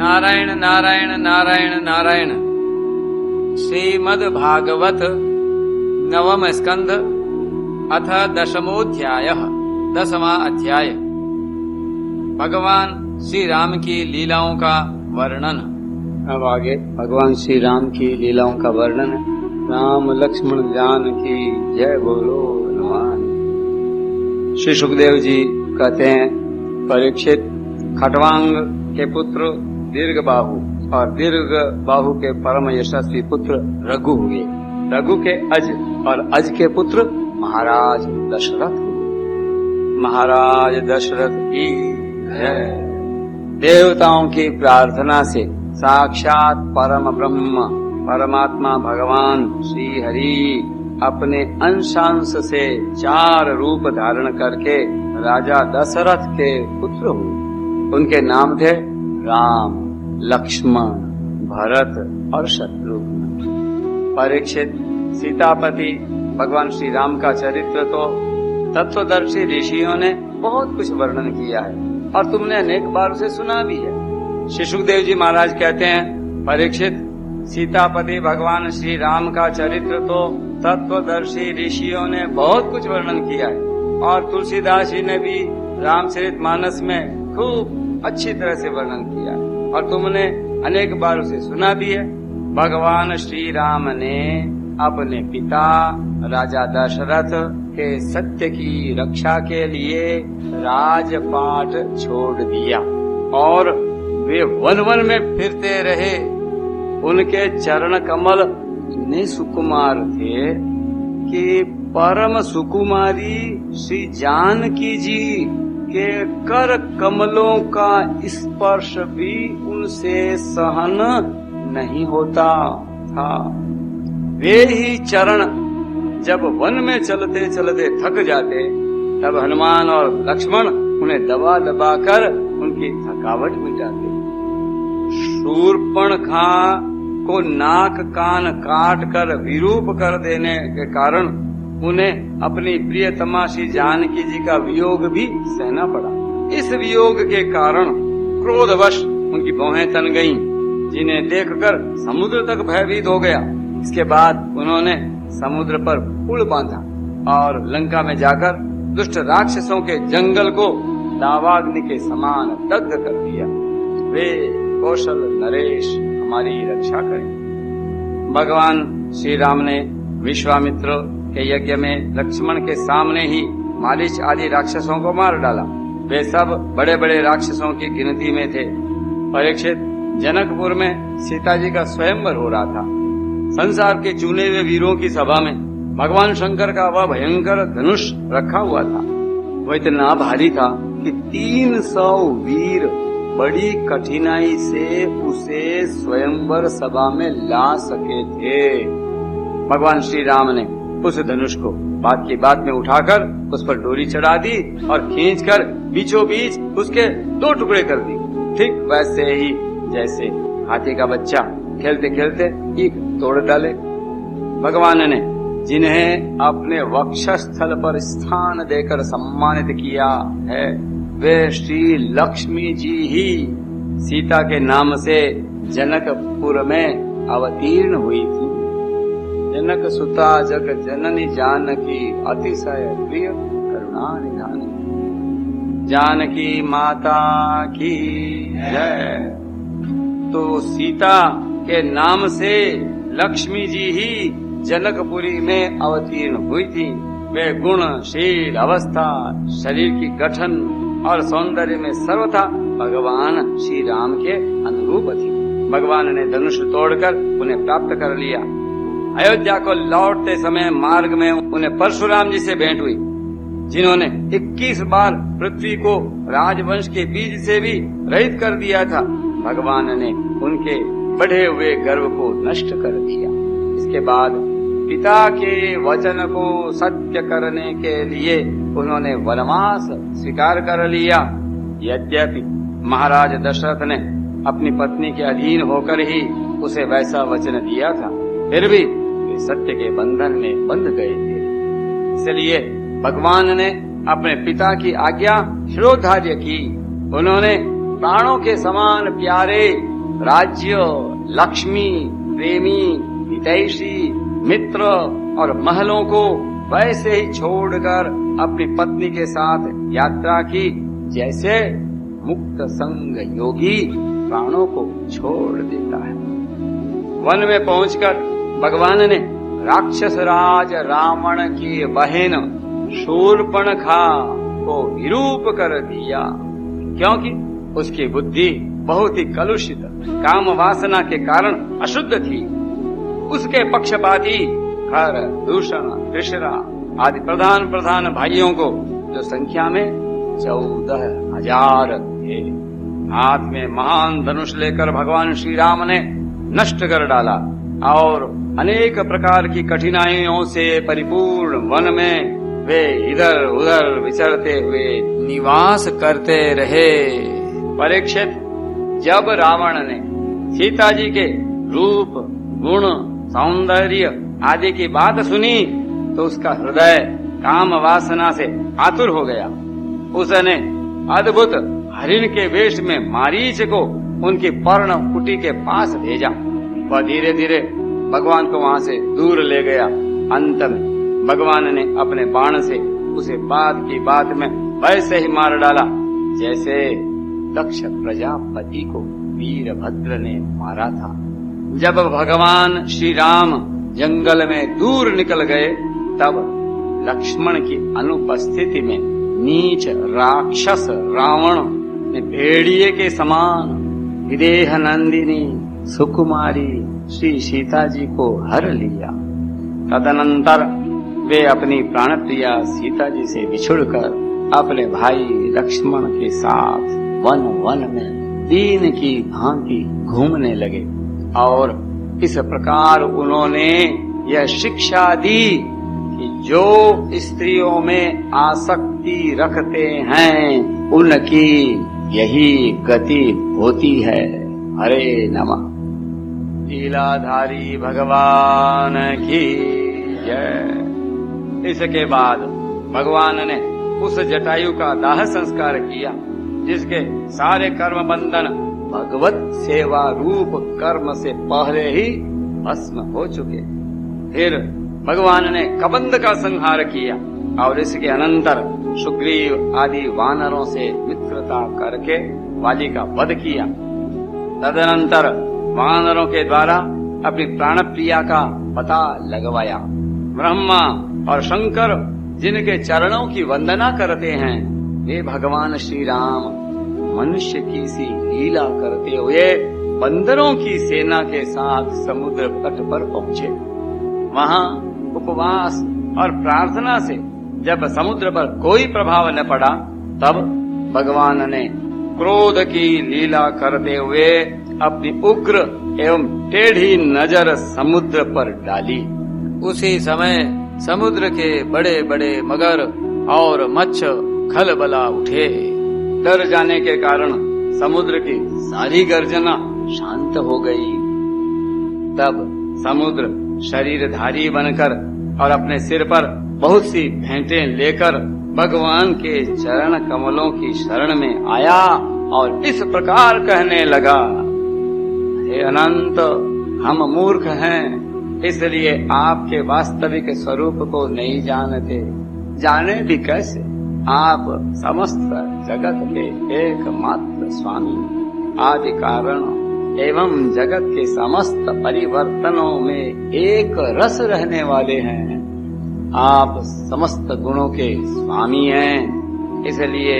नारायण नारायण नारायण नारायण। श्रीमद् भागवत नवम स्कंध अथ दशमोध्यायः। 10वां अध्याय। भगवान श्री राम की लीलाओं का वर्णन। अब आगे भगवान श्री राम की लीलाओं का वर्णन है। राम लक्ष्मण जान की जय बोलो हनुमान। श्री सुखदेव जी कहते हैं, परीक्षित खटवांग के पुत्र दीर्घबाहु और दीर्घबाहु के परम यशस्वी पुत्र रघु हुए। रघु के अज और अज के पुत्र महाराज दशरथ हुए। महाराज दशरथ की जय। देवताओं की प्रार्थना से साक्षात परम ब्रह्म परमात्मा भगवान श्री हरि अपने अंशांश से 4 रूप धारण करके राजा दशरथ के पुत्र हुए। उनके नाम थे राम, लक्ष्मण, भरत और शत्रुघ्न। परीक्षित, सीतापति भगवान श्री राम का चरित्र तो तत्वदर्शी ऋषियों ने बहुत कुछ वर्णन किया है और तुमने अनेक बार उसे सुना भी है। श्री सुखदेव जी महाराज कहते हैं, परीक्षित, सीतापति भगवान श्री राम का चरित्र तो तत्वदर्शी ऋषियों ने बहुत कुछ वर्णन किया है और तुलसीदास जी ने भी रामचरितमानस में खूब अच्छी तरह से वर्णन किया है और तुमने अनेक बार उसे सुना भी है। भगवान श्री राम ने अपने पिता राजा दशरथ के सत्य की रक्षा के लिए राजपाट छोड़ दिया और वे वन वन में फिरते रहे। उनके चरण कमल इतने सुकुमार थे कि परम सुकुमारी श्री जानकी जी के कर कमलों का स्पर्श भी उनसे सहन नहीं होता था। वे ही चरण जब वन में चलते चलते थक जाते, तब हनुमान और लक्ष्मण उन्हें दबा दबा कर उनकी थकावट मिटाते। शूर्पणखा को नाक कान काट कर विरूप कर देने के कारण उन्हें अपनी प्रियतमा श्री जानकी जी का वियोग भी सहना पड़ा। इस वियोग के कारण क्रोधवश उनकी भौहें तन गईं, जिन्हें देखकर समुद्र तक भयभीत हो गया। इसके बाद उन्होंने समुद्र पर पुल बांधा और लंका में जाकर दुष्ट राक्षसों के जंगल को दावाग्नि के समान दग्ध कर दिया। वे कौशल नरेश हमारी रक्षा करें। भगवान श्री राम ने विश्वामित्र के यज्ञ में लक्ष्मण के सामने ही मारीच आदि राक्षसों को मार डाला। वे सब बड़े बड़े राक्षसों की गिनती में थे। परीक्षित, जनकपुर में सीता जी का स्वयंवर हो रहा था। संसार के चुने हुए वीरों की सभा में भगवान शंकर का वह भयंकर धनुष रखा हुआ था। वह इतना भारी था कि 300 वीर बड़ी कठिनाई से उसे स्वयंवर सभा में ला सके थे। भगवान श्री राम ने उस धनुष को बात की बात में उठाकर उस पर डोरी चढ़ा दी और खींचकर बीचों बीच उसके 2 टुकड़े कर दी। ठीक वैसे ही जैसे हाथी का बच्चा खेलते खेलते एक तोड़ डाले। भगवान ने जिन्हें अपने वक्षस्थल पर स्थान देकर सम्मानित किया है, वे श्री लक्ष्मी जी ही सीता के नाम से जनकपुर में अवतीर्ण हुई थी। जनक सुता जग जननी जानकी अतिशय प्रिय करुणा निधानी। जानकी माता की जय। तो सीता के नाम से लक्ष्मी जी ही जनकपुरी में अवतीर्ण हुई थी। वे गुणशील अवस्था, शरीर की गठन और सौंदर्य में सर्वथा भगवान श्री राम के अनुरूप थी। भगवान ने धनुष तोड़कर उन्हें प्राप्त कर लिया। अयोध्या को लौटते समय मार्ग में उन्हें परशुराम जी से भेंट हुई, जिन्होंने 21 बार पृथ्वी को राजवंश के बीज से भी रहित कर दिया था। भगवान ने उनके बढ़े हुए गर्व को नष्ट कर दिया। इसके बाद पिता के वचन को सत्य करने के लिए उन्होंने वनवास स्वीकार कर लिया। यद्यपि महाराज दशरथ ने अपनी पत्नी के अधीन होकर ही उसे वैसा वचन दिया था, फिर भी वे सत्य के बंधन में बंध गए थे। इसलिए भगवान ने अपने पिता की आज्ञा शिरोधार्य की। उन्होंने प्राणों के समान प्यारे राज्य, लक्ष्मी, प्रेमी, हितैषी, मित्र और महलों को वैसे ही छोड़कर अपनी पत्नी के साथ यात्रा की जैसे मुक्त संग योगी प्राणों को छोड़ देता है। वन में पहुंचकर भगवान ने राक्षस राज रावण की बहन शूर्पणखा को विरूप कर दिया, क्योंकि उसकी बुद्धि बहुत ही कलुषित काम वासना के कारण अशुद्ध थी। उसके पक्षपाती खर, दूषण, त्रिशरा आदि प्रधान प्रधान भाइयों को, जो संख्या में 14,000 थे, हाथ में महान धनुष लेकर भगवान श्री राम ने नष्ट कर डाला और अनेक प्रकार की कठिनाइयों से परिपूर्ण वन में वे इधर उधर विचरते हुए निवास करते रहे। परीक्षित, जब रावण ने सीता जी के रूप, गुण, सौंदर्य आदि की बात सुनी तो उसका हृदय काम वासना से आतुर हो गया। उसने अद्भुत हरिण के वेश में मारीच को उनकी पर्ण कुटी के पास भेजा। वह धीरे धीरे भगवान को वहां से दूर ले गया। अंत में भगवान ने अपने बाण से उसे बात की बात में वैसे ही मार डाला जैसे दक्ष प्रजापति को वीरभद्र ने मारा था। जब भगवान श्री राम जंगल में दूर निकल गए तब लक्ष्मण की अनुपस्थिति में नीच राक्षस रावण ने भेड़िए के समान विदेह नंदिनी सुकुमारी श्री सीता जी को हर लिया। तदनंतर वे अपनी प्राणप्रिया सीता जी से बिछुड़कर अपने भाई लक्ष्मण के साथ वन वन में दीन की भांति घूमने लगे और इस प्रकार उन्होंने यह शिक्षा दी कि जो स्त्रियों में आसक्ति रखते हैं उनकी यही गति होती है। हरे नमः। लीलाधारी भगवान की जय। इसके बाद भगवान ने उस जटायु का दाह संस्कार किया जिसके सारे कर्म बंधन भगवत सेवा रूप कर्म से पहले ही भस्म हो चुके। फिर भगवान ने कबंध का संहार किया और इसके अनंतर सुग्रीव आदि वानरों से मित्रता करके वाली का वध किया। तदनंतर वानरों के द्वारा अपनी प्राणप्रिया का पता लगवाया। ब्रह्मा और शंकर जिनके चरणों की वंदना करते हैं वे भगवान श्री राम मनुष्य की सी लीला करते हुए बंदरों की सेना के साथ समुद्र तट पर पहुंचे। वहां उपवास और प्रार्थना से जब समुद्र पर कोई प्रभाव न पड़ा तब भगवान ने क्रोध की लीला करते हुए अपनी उग्र एवं टेढ़ी नजर समुद्र पर डाली। उसी समय समुद्र के बड़े बड़े मगर और मच्छ खलबला उठे। डर जाने के कारण समुद्र की सारी गर्जना शांत हो गई। तब समुद्र शरीरधारी बनकर और अपने सिर पर बहुत सी भेंटें लेकर भगवान के चरण कमलों की शरण में आया और इस प्रकार कहने लगा, हे अनंत, हम मूर्ख हैं, इसलिए आपके वास्तविक स्वरूप को नहीं जानते। जाने भी कैसे? आप समस्त जगत के एकमात्र स्वामी, आदि कारण एवं जगत के समस्त परिवर्तनों में एक रस रहने वाले हैं। आप समस्त गुणों के स्वामी हैं, इसलिए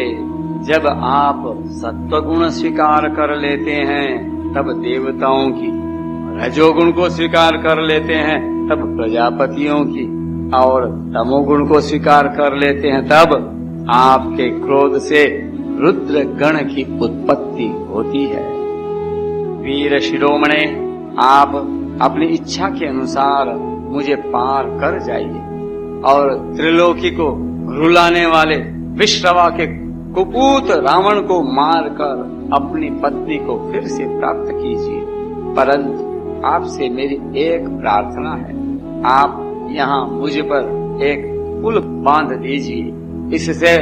जब आप सत्वगुण स्वीकार कर लेते हैं तब देवताओं की, रजोगुण को स्वीकार कर लेते हैं तब प्रजापतियों की, और तमोगुण को स्वीकार कर लेते हैं तब आपके क्रोध से रुद्र गण की उत्पत्ति होती है। वीर शिरोमणे, आप अपनी इच्छा के अनुसार मुझे पार कर जाइए और त्रिलोकी को रुलाने वाले विश्रवा के कुपूत रावण को मारकर अपनी पत्नी को फिर से प्राप्त कीजिए। परंतु आपसे मेरी एक प्रार्थना है, आप यहाँ मुझ पर एक पुल बांध दीजिए, इससे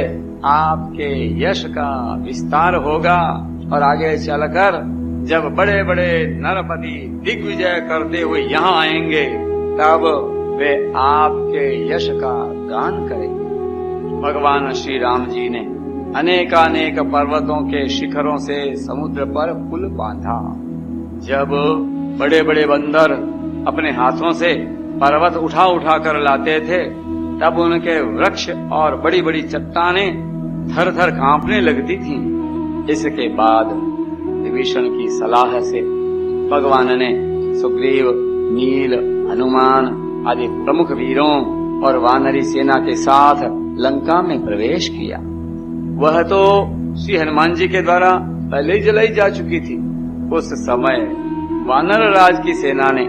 आपके यश का विस्तार होगा और आगे चलकर जब बड़े बड़े नरपति दिग्विजय करते हुए यहाँ आएंगे तब वे आपके यश का गान करेंगे। भगवान श्री राम जी ने अनेकानेक पर्वतों के शिखरों से समुद्र पर पुल बांधा। जब बड़े बड़े बंदर अपने हाथों से पर्वत उठा उठा कर लाते थे तब उनके वृक्ष और बड़ी बड़ी चट्टानें थर थर कांपने लगती थीं। इसके बाद विभीषण की सलाह से भगवान ने सुग्रीव, नील, हनुमान आदि प्रमुख वीरों और वानरी सेना के साथ लंका में प्रवेश किया। वह तो श्री हनुमान जी के द्वारा पहले ही जलाई जा चुकी थी। उस समय वानर राज की सेना ने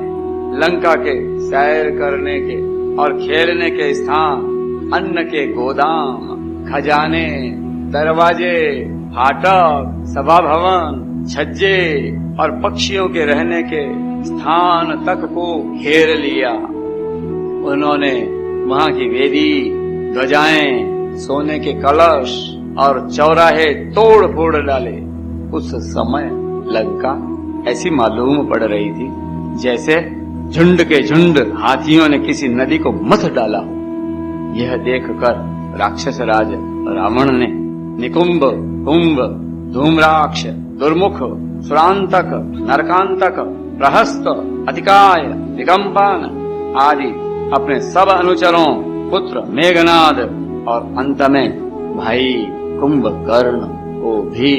लंका के सैर करने के और खेलने के स्थान, अन्न के गोदाम, खजाने, दरवाजे, फाटक, सभा भवन, छज्जे और पक्षियों के रहने के स्थान तक को घेर लिया। उन्होंने वहां की वेदी, ध्वजाएं, सोने के कलश और चौराहे तोड़ फोड़ डाले। उस समय लंका ऐसी मालूम पड़ रही थी जैसे झुंड के झुंड हाथियों ने किसी नदी को मथ डाला हो। यह देखकर राक्षस राज रावण ने निकुंभ, कुंभ, धूम्राक्ष, दुर्मुख, सुरांतक, नरकांतक, प्रहस्त, अतिकाय, दिगंपान आदि अपने सब अनुचरों, पुत्र मेघनाद और अंत में भाई कुंभकर्ण को भी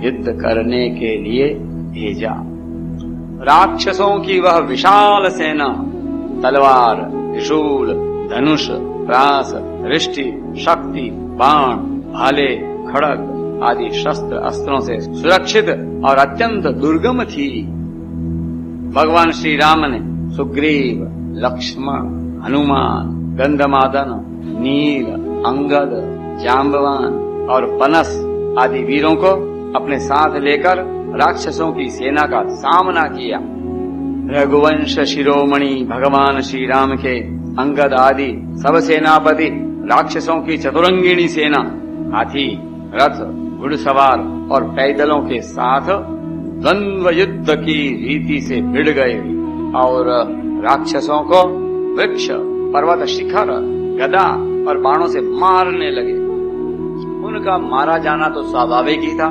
युद्ध करने के लिए भेजा। राक्षसों की वह विशाल सेना तलवार, त्रिशूल, धनुष, प्रास, रिष्टि, शक्ति, बाण, भाले, खड़ग आदि शस्त्र अस्त्रों से सुरक्षित और अत्यंत दुर्गम थी। भगवान श्री राम ने सुग्रीव, लक्ष्मण, हनुमान, गंधमादन, नील, अंगद, जांबवान और पनस आदि वीरों को अपने साथ लेकर राक्षसों की सेना का सामना किया। रघुवंश शिरोमणि भगवान श्री राम के अंगद आदि सब सेनापति राक्षसों की चतुरंगिणी सेना हाथी, रथ, घुड़सवार और पैदलों के साथ द्वंद्व युद्ध की रीति से भिड़ गए और राक्षसों को वृक्ष, पर्वत शिखर, गदा और बाणों से मारने लगे। उनका मारा जाना तो स्वाभाविक ही था,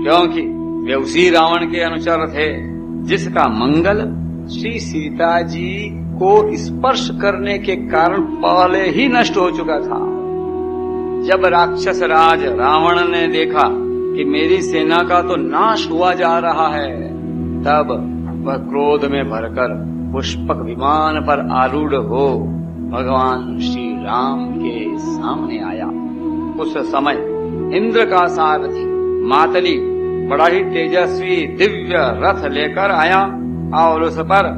क्योंकि वे उसी रावण के अनुचर थे जिसका मंगल श्री सीता जी को स्पर्श करने के कारण पहले ही नष्ट हो चुका था। जब राक्षस राज रावण ने देखा कि मेरी सेना का तो नाश हुआ जा रहा है, तब वह क्रोध में भरकर पुष्पक विमान पर आरूढ़ हो भगवान श्री राम के सामने आया। उस समय इंद्र का सारथी मातली बड़ा ही तेजस्वी दिव्य रथ लेकर आया और उस पर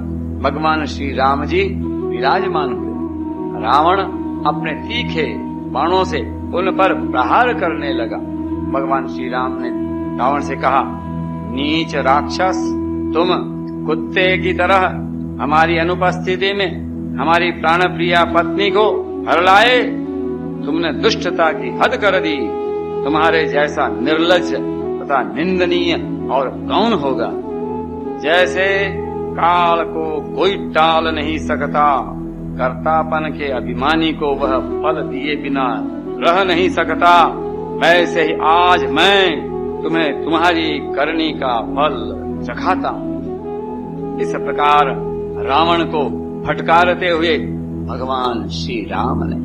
भगवान श्री राम जी विराजमान हुए। रावण अपने तीखे बाणों से उन पर प्रहार करने लगा। भगवान श्री राम ने रावण से कहा, नीच राक्षस, तुम कुत्ते की तरह हमारी अनुपस्थिति में हमारी प्राण प्रिया पत्नी को हर लाए। तुमने दुष्टता की हद कर दी। तुम्हारे जैसा निर्लज्ज तथा निंदनीय और कौन होगा। जैसे काल को कोई टाल नहीं सकता, कर्तापन के अभिमानी को वह फल दिए बिना रह नहीं सकता, वैसे ही आज मैं तुम्हें तुम्हारी करनी का फल चखाता हूँ। इस प्रकार रावण को फटकारते हुए भगवान श्री राम ने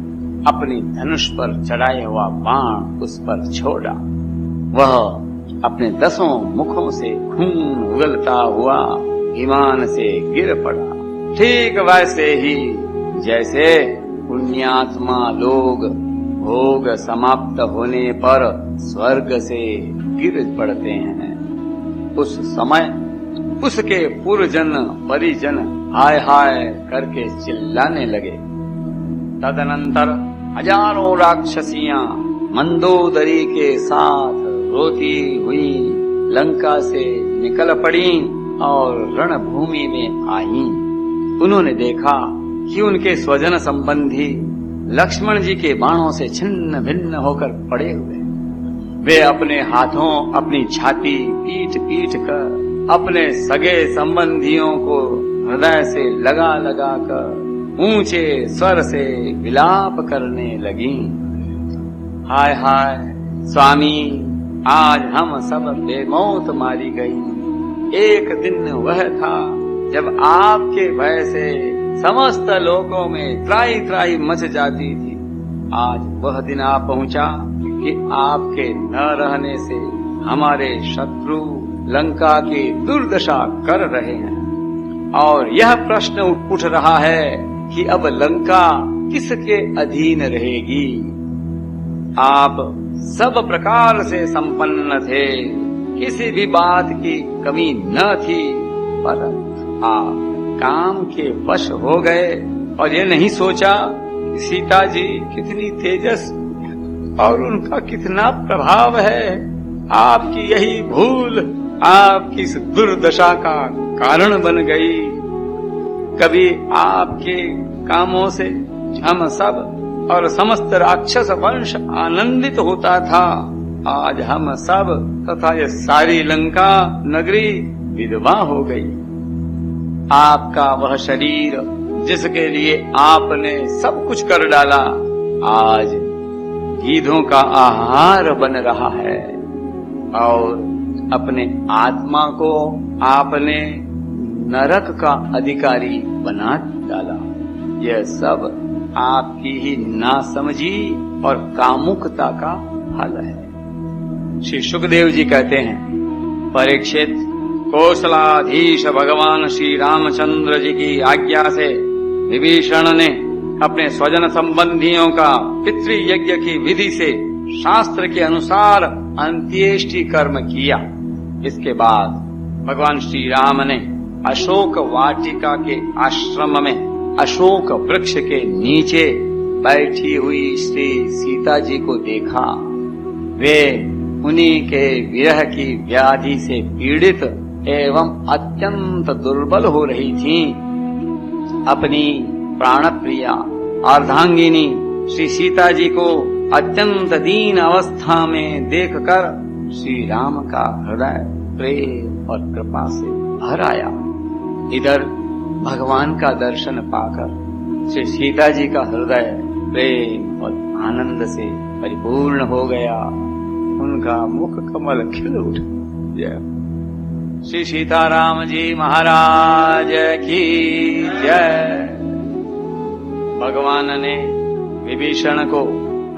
अपनी धनुष पर चढ़ाया हुआ बाण उस पर छोड़ा। वह अपने 10 मुखों से खून उगलता हुआ विमान से गिर पड़ा। ठीक वैसे ही जैसे पुण्यात्मा लोग भोग समाप्त होने पर स्वर्ग से गिर पड़ते हैं। उस समय उसके पुरजन परिजन हाय हाय करके चिल्लाने लगे। तदनंतर हजारों राक्षसियां मंदोदरी के साथ रोती हुई लंका से निकल पड़ी और रणभूमि में आईं। उन्होंने देखा कि उनके स्वजन संबंधी लक्ष्मण जी के बाणों से छिन्न भिन्न होकर पड़े हुए। वे अपने हाथों अपनी छाती पीट पीट कर अपने सगे संबंधियों को हृदय से लगा लगा कर ऊंचे स्वर से विलाप करने लगी। हाय हाय स्वामी, आज हम सब बेमौत मारी गई। एक दिन वह था जब आपके भय से समस्त लोकों में त्राही त्राही मच जाती थी। आज वह दिन आ पहुंचा कि आपके न रहने से हमारे शत्रु लंका की दुर्दशा कर रहे हैं, और यह प्रश्न उठ रहा है कि अब लंका किसके अधीन रहेगी। आप सब प्रकार से संपन्न थे, किसी भी बात की कमी न थी, परंतु आप काम के वश हो गए और ये नहीं सोचा कि सीता जी कितनी तेजस और उनका कितना प्रभाव है। आपकी यही भूल आपकी इस दुर्दशा का कारण बन गई। कभी आपके कामों से हम सब और समस्त राक्षस वंश आनंदित होता था, आज हम सब तथा ये सारी लंका नगरी विधवा हो गई। आपका वह शरीर जिसके लिए आपने सब कुछ कर डाला, आज गीधों का आहार बन रहा है, और अपने आत्मा को आपने नरक का अधिकारी बना डाला। यह सब आपकी ही नासमझी और कामुकता का फल है। श्री सुखदेव जी कहते हैं, परीक्षित, कौशलाधीश भगवान श्री रामचंद्र जी की आज्ञा से विभीषण ने अपने स्वजन संबंधियों का पितृयज्ञ की विधि से शास्त्र के अनुसार अंत्येष्टि कर्म किया। इसके बाद भगवान श्री राम ने अशोक वाटिका के आश्रम में अशोक वृक्ष के नीचे बैठी हुई श्री सीता जी को देखा। वे उन्हीं के विरह की व्याधि से पीड़ित एवं अत्यंत दुर्बल हो रही थीं। अपनी प्राणप्रिया अर्धांगिनी श्री सीता जी को अत्यंत दीन अवस्था में देखकर श्री राम का हृदय प्रेम और कृपा से भर आया। इधर भगवान का दर्शन पाकर श्री सीता जी का हृदय प्रेम और आनंद से परिपूर्ण हो गया। उनका मुख कमल खिल उठा। श्री सीताराम जी महाराज की जय। भगवान ने विभीषण को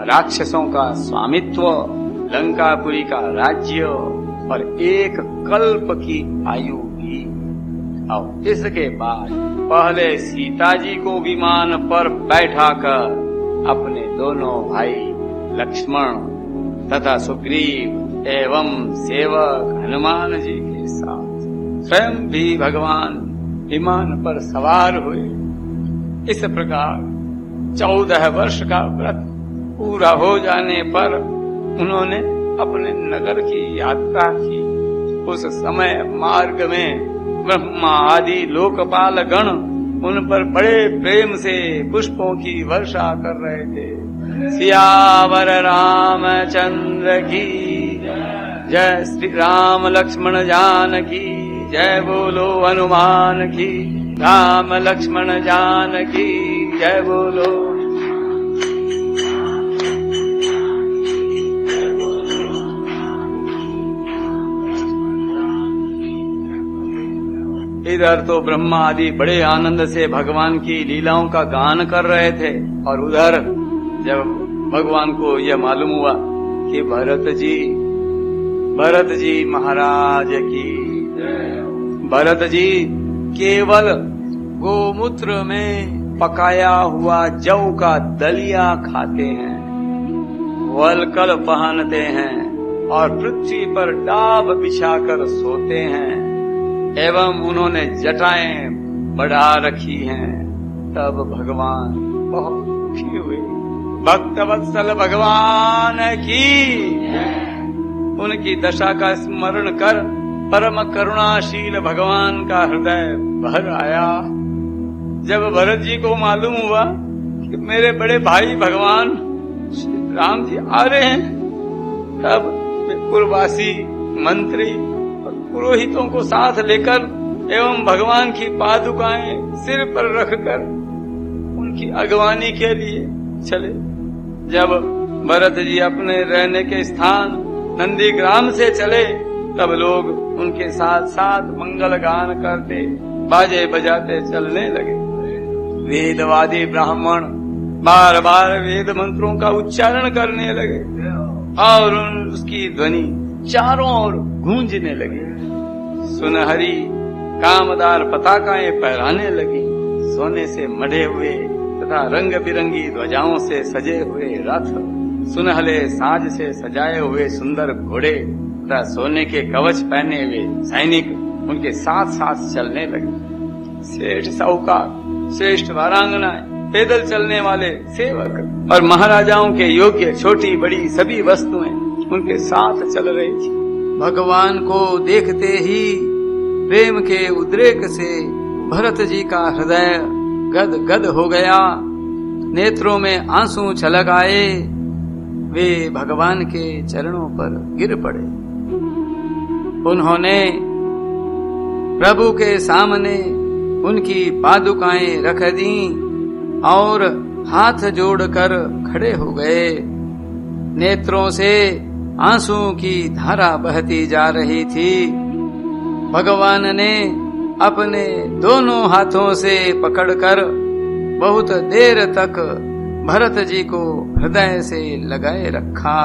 राक्षसों का स्वामित्व, लंकापुरी का राज्य और एक कल्प की आयु दी। और इसके बाद पहले सीता जी को विमान पर बैठाकर अपने दोनों भाई लक्ष्मण तथा सुग्रीव एवं सेवक हनुमान जी के साथ स्वयं भी भगवान विमान पर सवार हुए। इस प्रकार 14 वर्ष का व्रत पूरा हो जाने पर उन्होंने अपने नगर की यात्रा की। उस समय मार्ग में ब्रह्मा आदि लोकपाल गण उन पर बड़े प्रेम से पुष्पों की वर्षा कर रहे थे। सियावर रामचंद्र की जय, श्री राम लक्ष्मण जानकी जय, बोलो हनुमान की, राम लक्ष्मण जानकी जय बोलो। इधर तो ब्रह्मा आदि बड़े आनंद से भगवान की लीलाओं का गान कर रहे थे, और उधर जब भगवान को यह मालूम हुआ कि भरत जी महाराज की, भरत जी केवल गोमूत्र में पकाया हुआ जौ का दलिया खाते हैं, वलकल पहनते हैं और पृथ्वी पर डाब बिछाकर सोते हैं, एवं उन्होंने जटाएं बढ़ा रखी हैं। तब भगवान बहुत दुखी हुए। भक्तवत्सल भगवान की उनकी दशा का स्मरण कर परम करुणाशील भगवान का हृदय भर आया। जब भरत जी को मालूम हुआ कि मेरे बड़े भाई भगवान राम जी आ रहे हैं, तब पुरवासी मंत्री और पुरोहितों को साथ लेकर एवं भगवान की पादुकाएं सिर पर रखकर उनकी अगवानी के लिए चले। जब भरत जी अपने रहने के स्थान नंदीग्राम से चले तब लोग उनके साथ साथ मंगल गान करते बाजे बजाते चलने लगे। वेदवादी ब्राह्मण बार बार वेद मंत्रों का उच्चारण करने लगे और उसकी ध्वनि चारों ओर गूंजने लगी। सुनहरी कामदार पताकाएं फहराने लगी। सोने से मढ़े हुए तथा रंग बिरंगी ध्वजाओं से सजे हुए रथ, सुनहले साज से सजाए हुए सुंदर घोड़े तथा सोने के कवच पहने हुए सैनिक उनके साथ साथ चलने लगे। सेठ साहूकार, श्रेष्ठ वारांगनाएं, पैदल चलने वाले सेवक और महाराजाओं के योग्य छोटी बड़ी सभी वस्तुएं उनके साथ चल रही थी। भगवान को देखते ही प्रेम के उद्रेक से भरत जी का हृदय गद गद हो गया। नेत्रों में आंसू छलक आए। वे भगवान के चरणों पर गिर पड़े। उन्होंने प्रभु के सामने उनकी पादुकाएं रख दी और हाथ जोड़कर खड़े हो गए। नेत्रों से आंसू की धारा बहती जा रही थी। भगवान ने अपने दोनों हाथों से पकड़कर बहुत देर तक भरत जी को हृदय से लगाए रखा।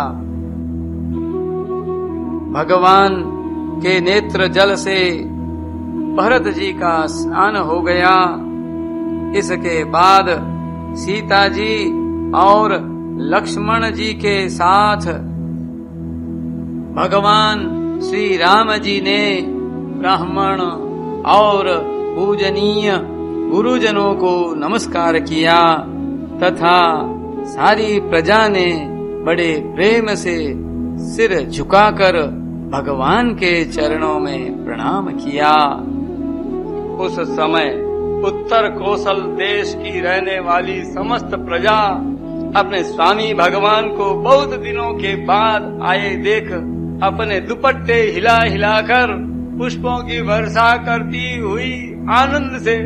भगवान के नेत्र जल से भरत जी का स्नान हो गया। इसके बाद सीता जी और लक्ष्मण जी के साथ भगवान श्री राम जी ने ब्राह्मण और पूजनीय गुरुजनों को नमस्कार किया तथा सारी प्रजा ने बड़े प्रेम से सिर झुकाकर भगवान के चरणों में प्रणाम किया। उस समय उत्तर कोसल देश की रहने वाली समस्त प्रजा अपने स्वामी भगवान को बहुत दिनों के बाद आए देख अपने दुपट्टे हिला हिलाकर पुष्पों की वर्षा करती हुई आनंद से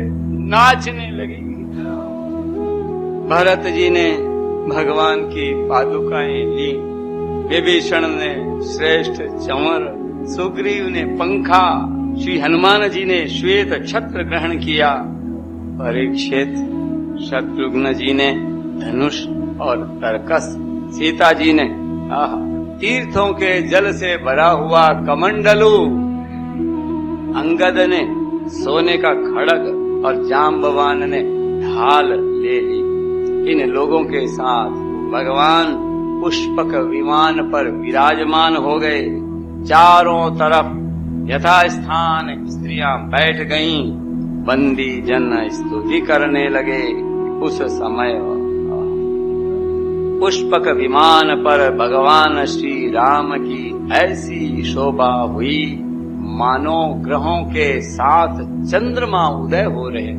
नाचने लगी। भरत जी ने भगवान की पादुकाएं ली। विभीषण ने श्रेष्ठ चंवर, सुग्रीव ने पंखा, श्री हनुमान जी ने श्वेत छत्र ग्रहण किया। परीक्षित, शत्रुघ्न जी ने धनुष और तरकस, सीता जी ने तीर्थों के जल से भरा हुआ कमंडलू, अंगद ने सोने का खड़ग और जाम्बवान ने ढाल ले ली। इन लोगों के साथ भगवान पुष्पक विमान पर विराजमान हो गए। चारों तरफ यथास्थान स्त्रियां बैठ गईं। बंदी जन स्तुति करने लगे। उस समय पुष्पक विमान पर भगवान श्री राम की ऐसी शोभा हुई मानो ग्रहों के साथ चंद्रमा उदय हो रहे।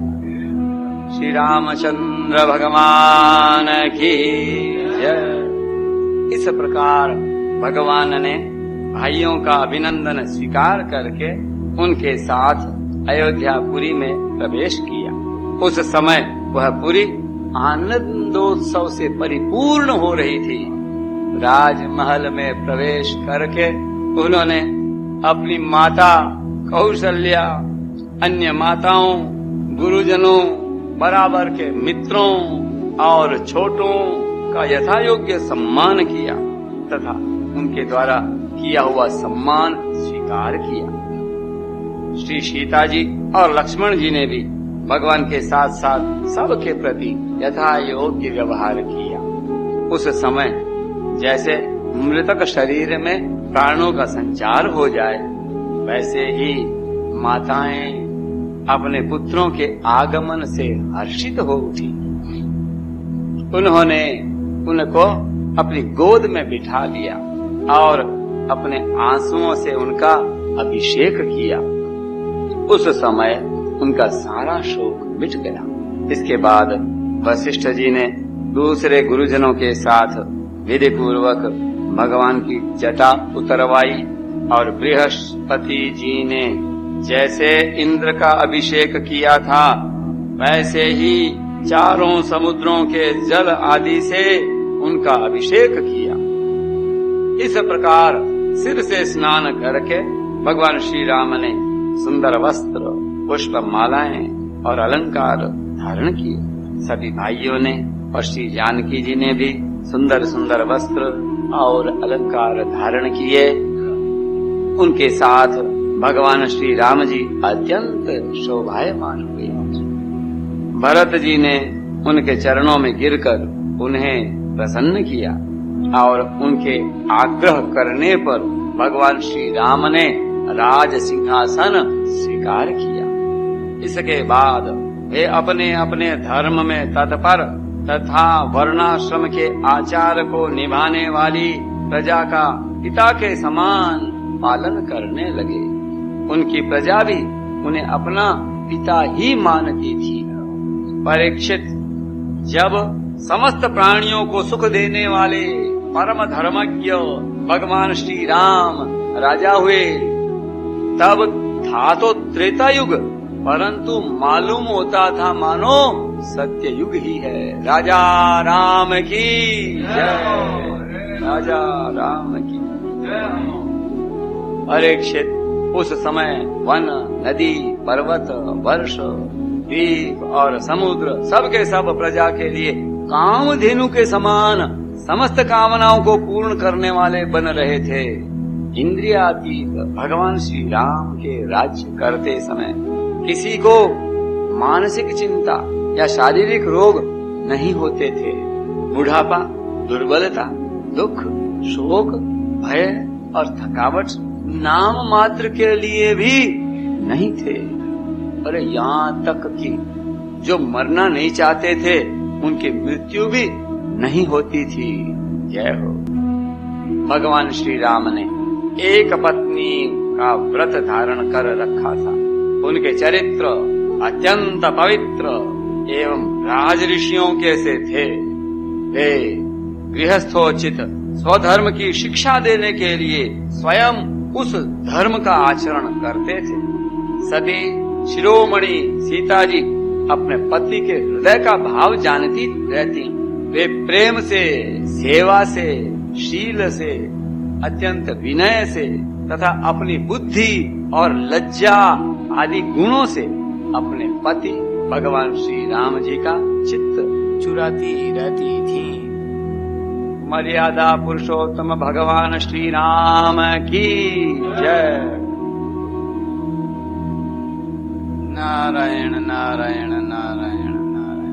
श्री रामचंद्र भगवान की जय। इस प्रकार भगवान ने भाइयों का अभिनंदन स्वीकार करके उनके साथ अयोध्यापुरी में प्रवेश किया। उस समय वह पुरी आनंदोत्सव से परिपूर्ण हो रही थी। राजमहल में प्रवेश करके उन्होंने अपनी माता कौशल्या, अन्य माताओं, गुरुजनों, बराबर के मित्रों और छोटों का यथायोग्य सम्मान किया तथा उनके द्वारा किया हुआ सम्मान स्वीकार किया। श्री सीता जी और लक्ष्मण जी ने भी भगवान के साथ साथ सबके प्रति यथायोग्य व्यवहार किया। उस समय जैसे मृतक शरीर में प्राणों का संचार हो जाए, वैसे ही माताएं अपने पुत्रों के आगमन से हर्षित हो उठी। उन्होंने उनको अपनी गोद में बिठा लिया और अपने आंसुओं से उनका अभिषेक किया। उस समय उनका सारा शोक मिट गया। इसके बाद वशिष्ठ जी ने दूसरे गुरुजनों के साथ विधि पूर्वक भगवान की जटा उतरवाई और बृहस्पति जी ने जैसे इंद्र का अभिषेक किया था, वैसे ही चारों समुद्रों के जल आदि से उनका अभिषेक किया। इस प्रकार सिर से स्नान करके भगवान श्री राम ने सुंदर वस्त्र, पुष्प मालाएं और अलंकार धारण किए। सभी भाइयों ने और श्री जानकी जी ने भी सुंदर सुंदर वस्त्र और अलंकार धारण किए। उनके साथ भगवान श्री राम जी अत्यंत शोभायमान हुए। भरत जी ने उनके चरणों में गिरकर उन्हें प्रसन्न किया और उनके आग्रह करने पर भगवान श्री राम ने राज सिंहासन स्वीकार किया। इसके बाद वे अपने अपने धर्म में तत्पर तथा वर्णाश्रम के आचार को निभाने वाली प्रजा का पिता के समान पालन करने लगे। उनकी प्रजा भी उन्हें अपना पिता ही मानती थी। परीक्षित, जब समस्त प्राणियों को सुख देने वाले परम धर्मज्ञ भगवान श्री राम राजा हुए, तब था तो त्रेता युग, परंतु मालूम होता था मानो सत्य युग ही है। राजा राम की जय, राजा राम की जय। परीक्षित, उस समय वन, नदी, पर्वत, वर्ष, द्वीप और समुद्र सबके सब प्रजा के लिए कामधेनु के समान समस्त कामनाओं को पूर्ण करने वाले बन रहे थे। इंद्रियातीत भगवान श्री राम के राज्य करते समय किसी को मानसिक चिंता या शारीरिक रोग नहीं होते थे। बुढ़ापा, दुर्बलता, दुख, शोक, भय और थकावट नाम मात्र के लिए भी नहीं थे। अरे यहाँ तक कि जो मरना नहीं चाहते थे, उनकी मृत्यु भी नहीं होती थी। जय हो। भगवान श्री राम ने एक पत्नी का व्रत धारण कर रखा था। उनके चरित्र अत्यंत पवित्र एवं राज ऋषियों के से थे। वे गृहस्थोचित स्वधर्म की शिक्षा देने के लिए स्वयं उस धर्म का आचरण करते थे। सती शिरोमणि सीता जी अपने पति के हृदय का भाव जानती रहती। वे प्रेम से, सेवा से, शील से, अत्यंत विनय से तथा अपनी बुद्धि और लज्जा आदि गुणों से अपने पति भगवान श्री राम जी का चित्त चुराती रहती थी। मर्यादा पुरुषोत्तम भगवान श्री राम की जय। नारायण नारायण